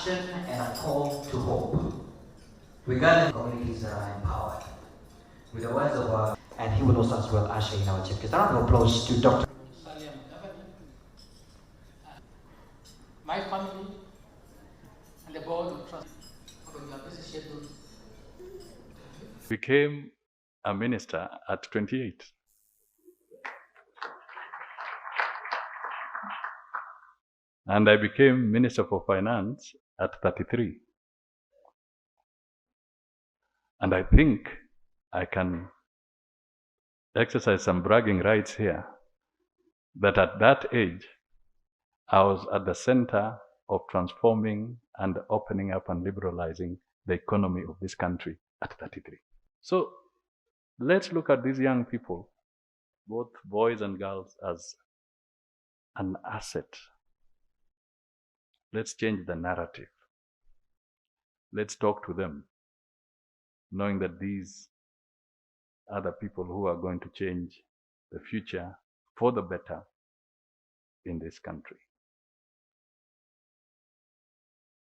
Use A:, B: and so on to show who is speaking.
A: action and a call to hope. Regarding communities that are empowered, with the words of and he will also as well usher in our chief guest. A round of applause to Dr.
B: Mudavadi, my family, and the board of trustees for your busy schedule.
C: Became a minister at 28. And I became Minister for Finance at 33. And I think I can exercise some bragging rights here that at that age, I was at the center of transforming and opening up and liberalizing the economy of this country at 33. So let's look at these young people, both boys and girls, as an asset. Let's change the narrative. Let's talk to them, knowing that these are the people who are going to change the future for the better in this country.